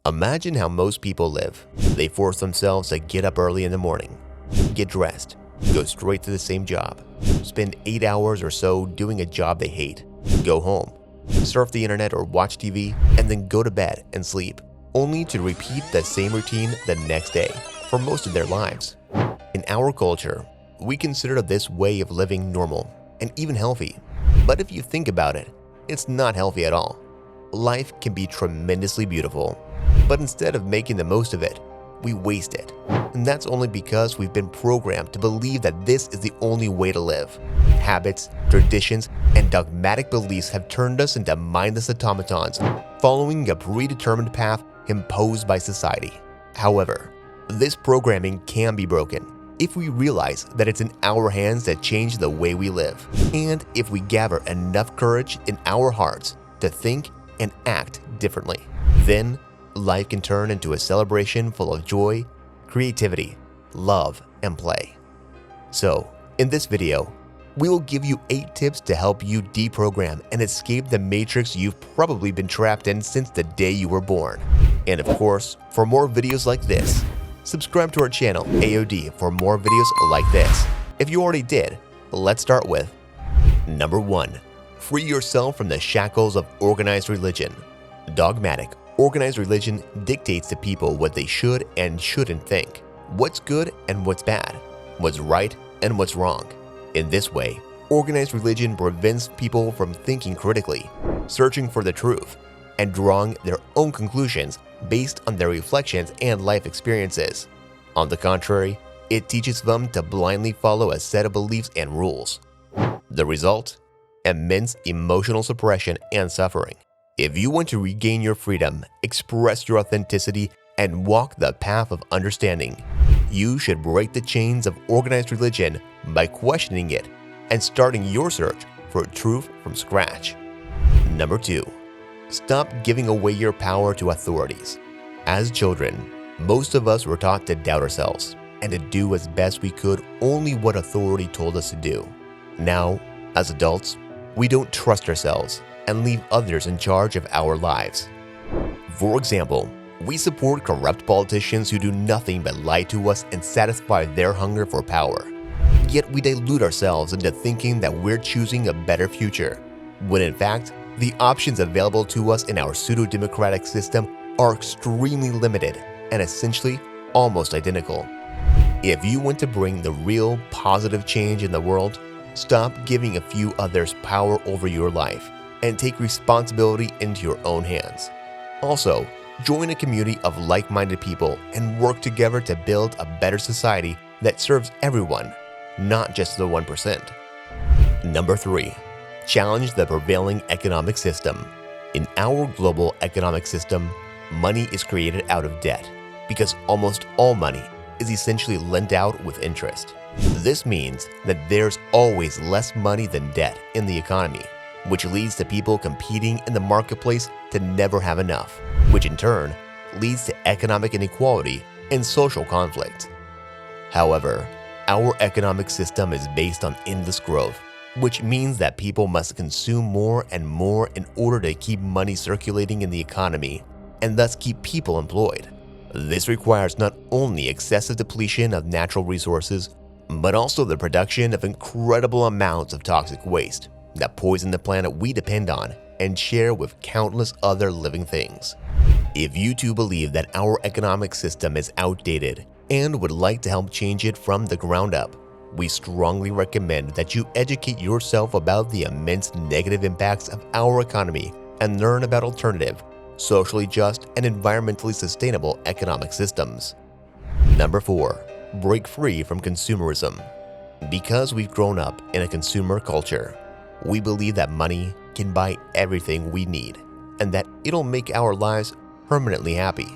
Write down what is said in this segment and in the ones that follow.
Imagine how most people live. They force themselves to get up early in the morning, get dressed, go straight to the same job, spend 8 hours or so doing a job they hate, go home, surf the internet or watch TV, and then go to bed and sleep, only to repeat the same routine the next day for most of their lives. In our culture, we consider this way of living normal and even healthy. But if you think about it, it's not healthy at all. Life can be tremendously beautiful, but instead of making the most of it, we waste it. And that's only because we've been programmed to believe that this is the only way to live. Habits, traditions, and dogmatic beliefs have turned us into mindless automatons, following a predetermined path imposed by society. However, this programming can be broken if we realize that it's in our hands to change the way we live, and if we gather enough courage in our hearts to think and act differently. Then, life can turn into a celebration full of joy, creativity, love, and play. So, in this video, we will give you 8 tips to help you deprogram and escape the matrix you've probably been trapped in since the day you were born. And of course, for more videos like this, subscribe to our channel, A.O.D, for more videos like this. If you already did, let's start with Number 1. Free yourself from the shackles of organized religion. Dogmatic, organized religion dictates to people what they should and shouldn't think, what's good and what's bad, what's right and what's wrong. In this way, organized religion prevents people from thinking critically, searching for the truth, and drawing their own conclusions based on their reflections and life experiences. On the contrary, it teaches them to blindly follow a set of beliefs and rules. The result? Immense emotional suppression and suffering. If you want to regain your freedom, express your authenticity, and walk the path of understanding, you should break the chains of organized religion by questioning it and starting your search for truth from scratch. Number 2. Stop giving away your power to authorities. As children, most of us were taught to doubt ourselves and to do as best we could only what authority told us to do. Now, as adults, we don't trust ourselves and leave others in charge of our lives. For example, we support corrupt politicians who do nothing but lie to us and satisfy their hunger for power. Yet we delude ourselves into thinking that we're choosing a better future, when in fact, the options available to us in our pseudo-democratic system are extremely limited and essentially almost identical. If you want to bring the real positive change in the world, stop giving a few others power over your life and take responsibility into your own hands. Also, join a community of like-minded people and work together to build a better society that serves everyone, not just the 1%. Number 3. Challenge the prevailing economic system. In our global economic system, money is created out of debt because almost all money is essentially lent out with interest. This means that there's always less money than debt in the economy, which leads to people competing in the marketplace to never have enough, which in turn leads to economic inequality and social conflict. However, our economic system is based on endless growth, which means that people must consume more and more in order to keep money circulating in the economy and thus keep people employed. This requires not only excessive depletion of natural resources, but also the production of incredible amounts of toxic waste that poison the planet we depend on and share with countless other living things. If you too believe that our economic system is outdated and would like to help change it from the ground up, we strongly recommend that you educate yourself about the immense negative impacts of our economy and learn about alternative, socially just, and environmentally sustainable economic systems. Number 4. Break free from consumerism. Because we've grown up in a consumer culture, we believe that money can buy everything we need and that it'll make our lives permanently happy.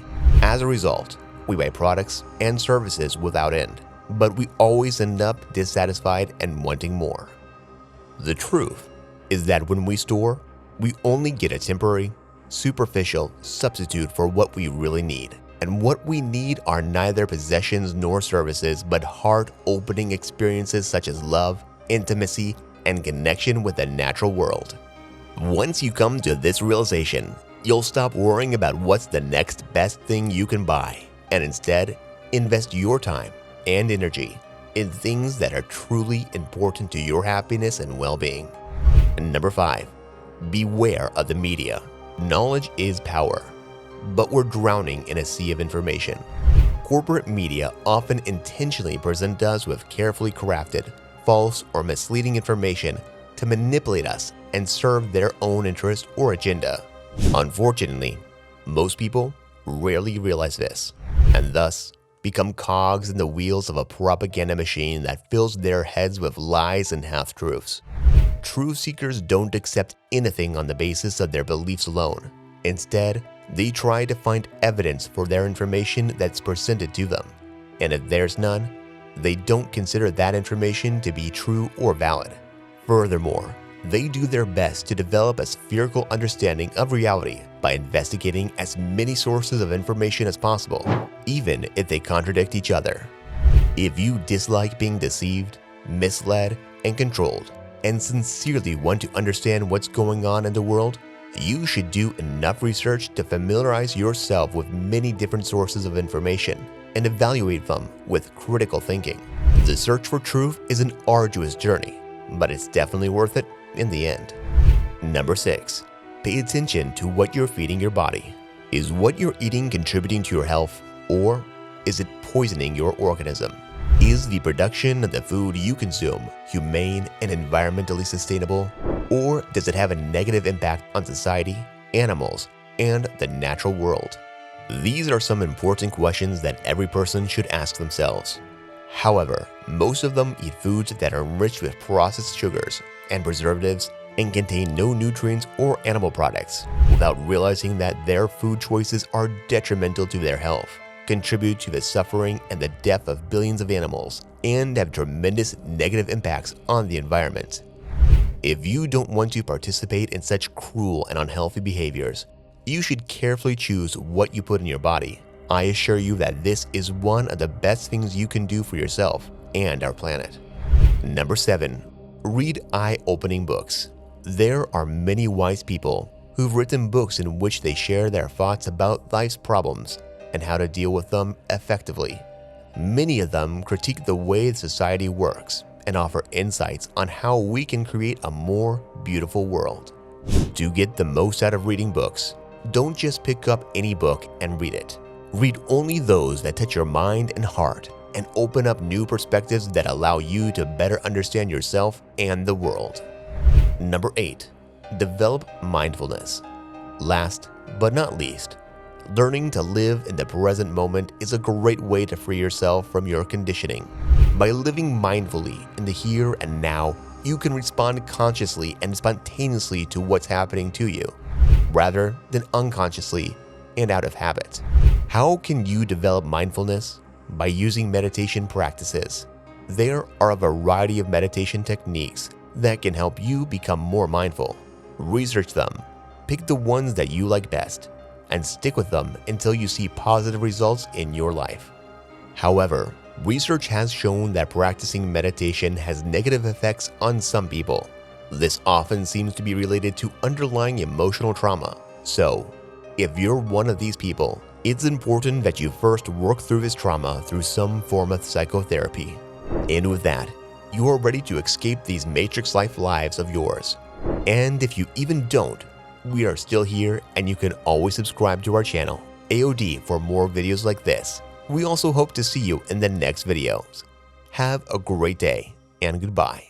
As a result, we buy products and services without end, but we always end up dissatisfied and wanting more. The truth is that when we store, we only get a temporary, superficial substitute for what we really need. And what we need are neither possessions nor services, but heart-opening experiences such as love, intimacy, and connection with the natural world. Once you come to this realization, you'll stop worrying about what's the next best thing you can buy and instead invest your time and energy in things that are truly important to your happiness and well-being. Number 5. Beware of the media. Knowledge is power, but we're drowning in a sea of information. Corporate media often intentionally present us with carefully crafted, false, or misleading information to manipulate us and serve their own interest or agenda. Unfortunately, most people rarely realize this, and thus become cogs in the wheels of a propaganda machine that fills their heads with lies and half-truths. Truth seekers don't accept anything on the basis of their beliefs alone. Instead, they try to find evidence for their information that's presented to them, and if there's none, they don't consider that information to be true or valid. Furthermore, they do their best to develop a spherical understanding of reality by investigating as many sources of information as possible, even if they contradict each other. If you dislike being deceived, misled, and controlled, and sincerely want to understand what's going on in the world, you should do enough research to familiarize yourself with many different sources of information and evaluate them with critical thinking. The search for truth is an arduous journey, but it's definitely worth it in the end. Number 6. Pay attention to what you're feeding your body. Is what you're eating contributing to your health, or is it poisoning your organism? Is the production of the food you consume humane and environmentally sustainable, or does it have a negative impact on society, animals, and the natural world? These are some important questions that every person should ask themselves. However, most of them eat foods that are enriched with processed sugars and preservatives and contain no nutrients or animal products, without realizing that their food choices are detrimental to their health, contribute to the suffering and the death of billions of animals, and have tremendous negative impacts on the environment. If you don't want to participate in such cruel and unhealthy behaviors, you should carefully choose what you put in your body. I assure you that this is one of the best things you can do for yourself and our planet. Number 7. Read eye-opening books. There are many wise people who've written books in which they share their thoughts about life's problems and how to deal with them effectively. Many of them critique the way society works and offer insights on how we can create a more beautiful world. To get the most out of reading books, don't just pick up any book and read it. Read only those that touch your mind and heart and open up new perspectives that allow you to better understand yourself and the world. Number 8. Develop mindfulness. Last but not least, learning to live in the present moment is a great way to free yourself from your conditioning. By living mindfully in the here and now, you can respond consciously and spontaneously to what's happening to you, rather than unconsciously and out of habit. How can you develop mindfulness? By using meditation practices. There are a variety of meditation techniques that can help you become more mindful. Research them, pick the ones that you like best, and stick with them until you see positive results in your life. However, research has shown that practicing meditation has negative effects on some people. This often seems to be related to underlying emotional trauma. So, if you're one of these people, it's important that you first work through this trauma through some form of psychotherapy. And with that, you are ready to escape these matrix-life lives of yours. And if you even don't, we are still here and you can always subscribe to our channel, A.O.D, for more videos like this. We also hope to see you in the next videos. Have a great day and goodbye.